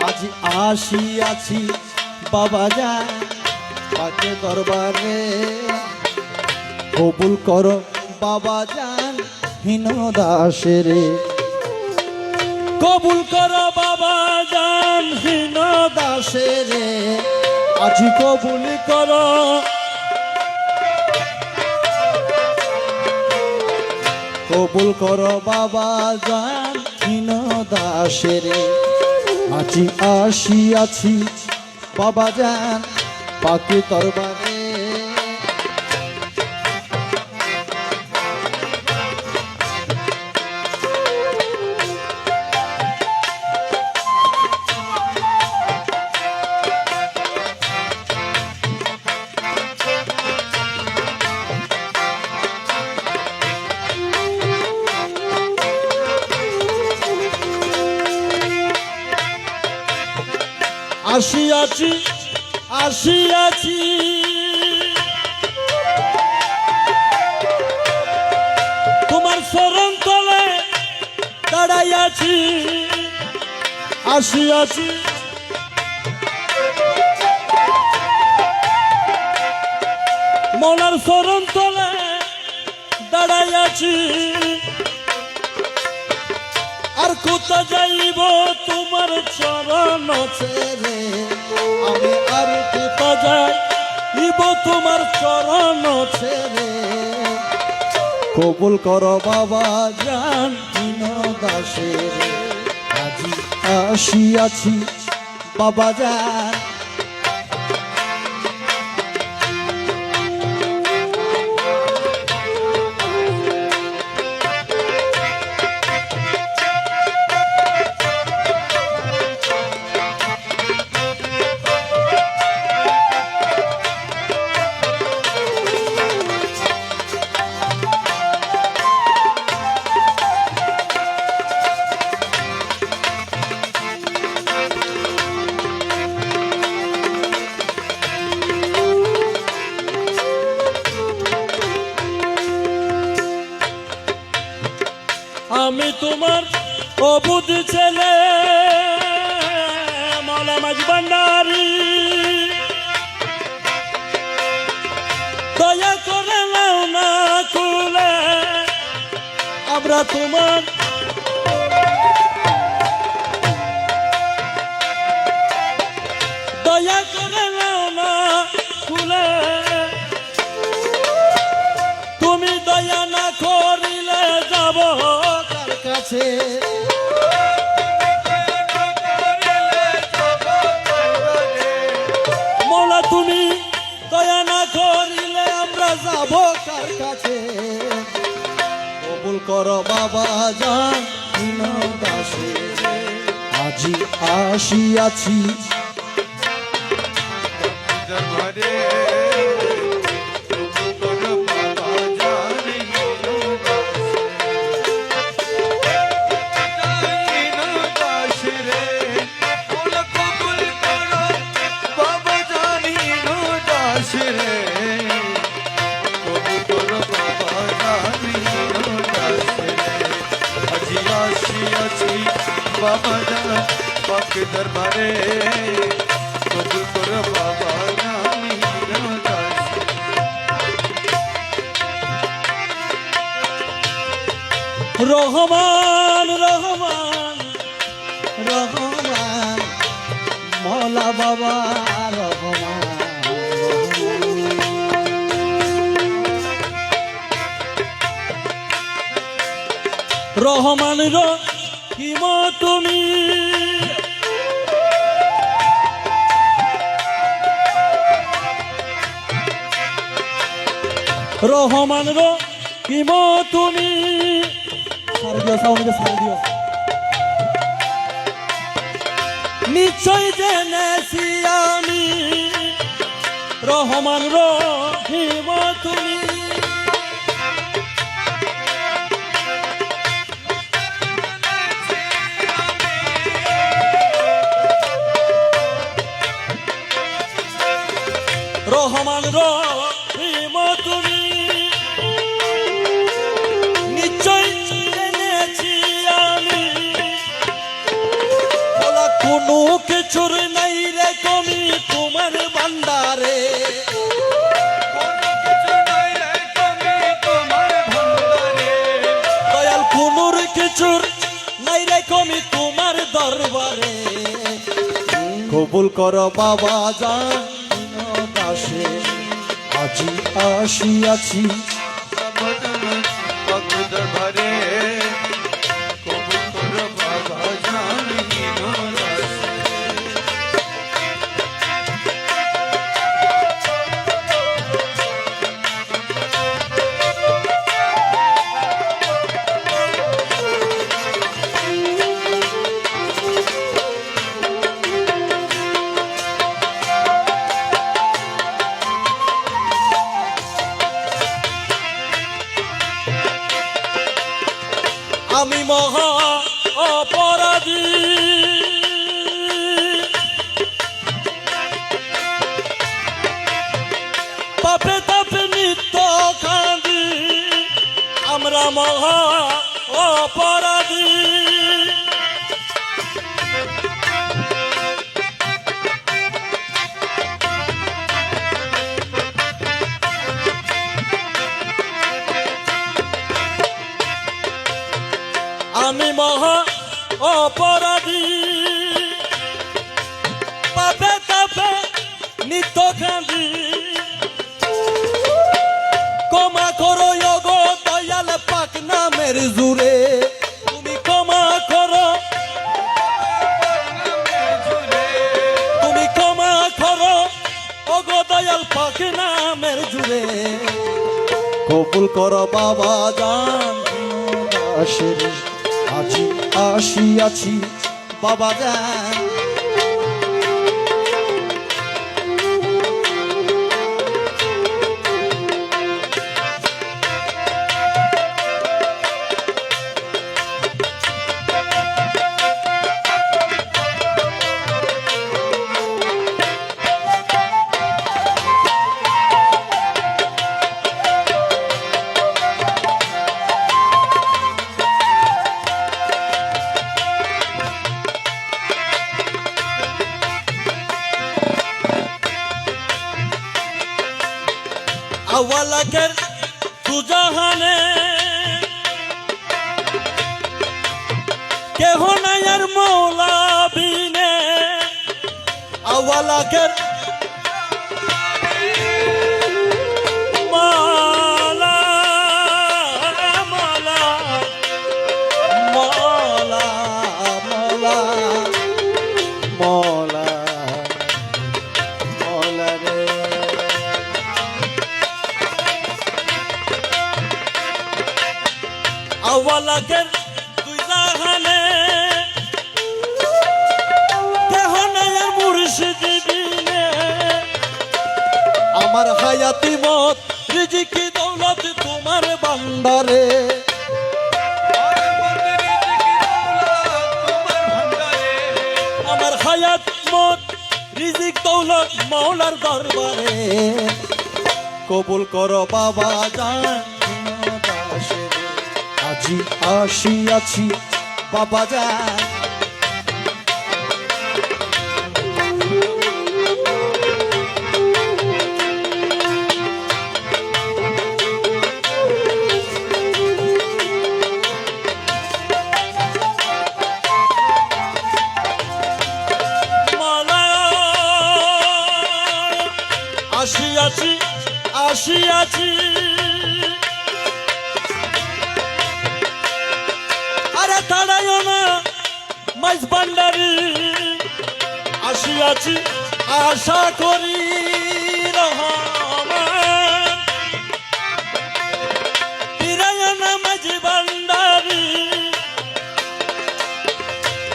আজ আসিয়াছি বাবা যান পাকে দরবারে, কবুল করো বাবা যান হীন দাসের, কবুল করো বাবা যান হীন দাসের, আজ কবুল করো, কবুল করো বাবা যান হীন দাসের। আজ আসিয়াছি বাবা যান পাকে দরবারে, আসিয়াছি আসিয়াছি তোমার শরণ তলে দাঁড়াইয়াছি, আসিয়াছি মনার শরণ তলে দাঁড়াইয়াছি, আর কোথা যাইব তোমার চরণ ছেড়ে, আমি আর কোথা যাইব তোমার চরণ ছেড়ে, কবুল করো বাবা জান হীন দাসের। আজি আসিয়াছি বাবা জান, আমি তোমার অবুধ ছেলে মৌলা মাঝ ভান্ডারী, দয়া করে নাও না কুলে আমরা তোমার, দয়া করে নাও না কুলে, তুমি দয়া না করিলে যাব কাছে, মৌলা তুমি দয়া না করিলে আমরা যাব কার কাছে, কবুল করো বাবা জান হীন দাসের। আজি আসিয়াছি বাবা জান পাক দরবারে, কবুল করো বাবা জান হীন দাসের। রহমান রহমান রহমান মৌলা বাবা রহমান, রহমান রহিম তুমি, রহমান রহিম তুমি, নিশ্চয় জেনেছি আমি রহমান রহিম তুমি, রহমান রহিম তুমি, নিশ্চয় জেনেছি আমি কোন কোনো কিছুর নাই রে কমি তোমার ভান্ডারে, কোনো কিছু নাই রে কমি তোমার ভান্ডারে, দয়াল কোনোর কিছুর নাই রে কমি তোমার দরবারে। কবুল কর বাবা জান দাসে, আজি আসিয়াছি বাবা জান পাক দরবারে, কবুল করো বাবা জান হীন দাসে। আমি মহা অপরাধী, পাপে তাপে নিত্য কাঁদি, আমরা মহা অপরাধী। আমি মহা অপরাধী, পাপে তাপে নিত্য কাঁদি, ক্ষমা করো গো দয়াল পাক নামের জুড়ে, তুমি ক্ষমা করো, তুমি ক্ষমা করো ও গো দয়াল পাক নামের জুড়ে। কবুল করো বাবা জান দাসের, আজি আসিয়াছি বাবা জান। আওয়ালাকের দুজাহানে কেহ নাই আর মৌলা বিনে, আওয়ালাকের মালা মালা মালা মালা মালা মালা রে। আওয়ালাকের দুই জাহানে কেহ নাই আর মুর্শিদ বিনে, আমার হায়াতি মত রিজিকি দৌলত তোমার ভান্ডারে, আমার হায়াত মত রিজিক দৌলত মৌলার দরবারে। কবুল করো বাবা জান দাসের, আজি আসিয়াছি বাবা জান। মালা আসিয়াছি আসিয়াছি, আরে তাড়াইও না মাইজ ভান্ডারি, আসিয়াছি আশা করি রহমান, ফিরাইও না মাইজ ভান্ডারি,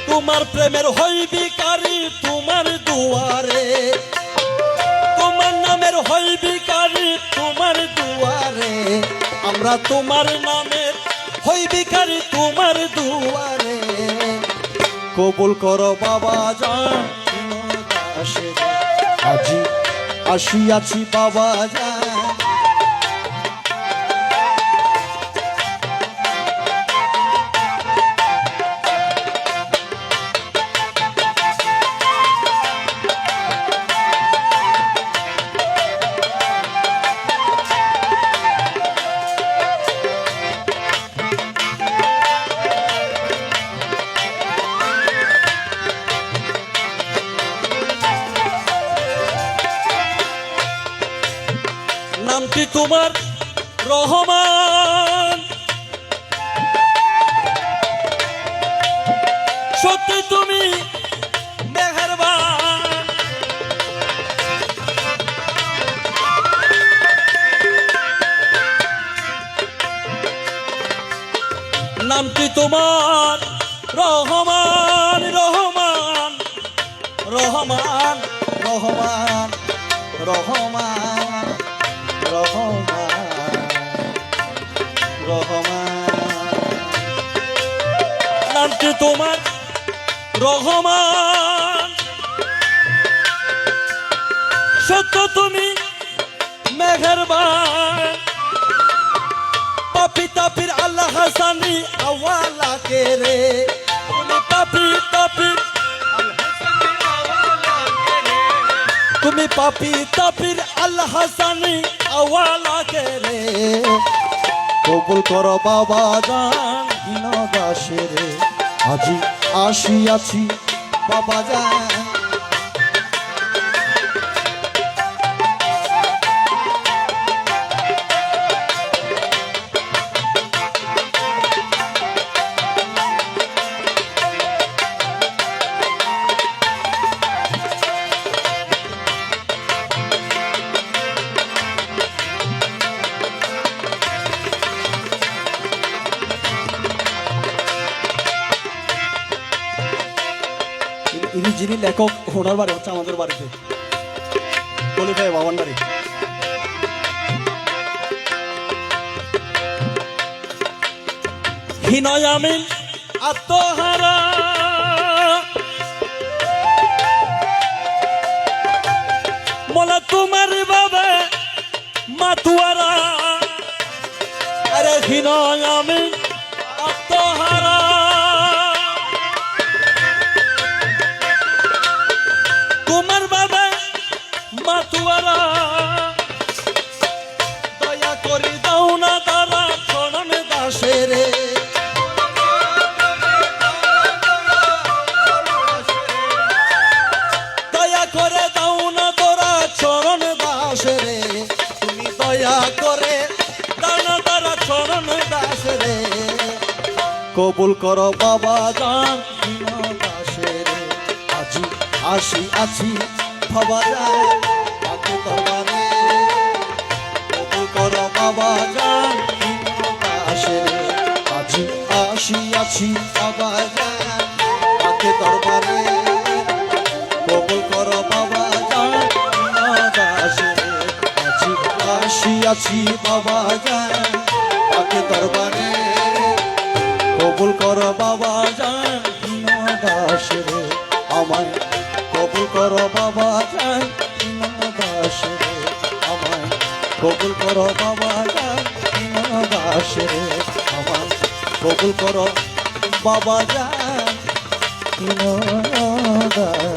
তোমার প্রেমের হই ভিখারি তোমার দুয়ারে, তোমার নামের হই ভিখারি তোমার দুয়ারে, আমরা তোমার নামের হই ভিখারি তোমার দুয়ারে। কবুল করো বাবা জান দাসের, আজি আসিয়াছি বাবা জান। নামটি তোমার রহমান, সত্যি তুমি মেহেরবান। নামটি তোমার রহমান, রহমান, রহমান, রহমান, রহমান, রহমান, রহমান। নামটি তোমার রহমান, সত্য তুমি মেহেরবান। পাপি তাপির আল্লাহ হাসানি আওয়ালা কে রে, তুমি পাপি তাপির, তুমি পাপি তাপির আল্লাহ হাসানি আওয়ালা কে রে। কবুল করো বাবা জান হীন দাসে রে, আজি আসিয়াছি বাবা জান। ইনি যিনি লেখক ওনার বাড়ি হচ্ছে আমাদের বাড়িতে, কলিফায় বাবান বাড়ি। হীনয় আমি আত্মহারা, মোলা তোমার বাবা মাতুয়ারা। আরে হীনয় আমি আত্মহারা, তোমার বাবা মাতুয়ারা। দয়া করি দাও না তারা চরণ দাসে রে, দয়া করে দাও না তোরা চরণ দাসে রে। তুমি দয়া করে দাও না তারা চরণ দাসে রে। কবুল করো বাবা জান হীন দাসে রে, আজি আসি আছি বাবা জান পাকে দরবারে। কবুল করো বাবা জান হীন দাসে রে, আজি আসি আছি বাবা জান পাকে দরবারে। কবুল করো বাবা জান হীন দাসে রে, আজি আসি আছি বাবা জান পাকে দরবারে। কবুল করো বাবা জান হীন দাসে রে, আমায় কবুল করো বাবা জান হীন দাসে রে, আমায় কবুল করো বাবা জান হীন দাসে রে, আমায় কবুল করো বাবা জান হীন দাসে।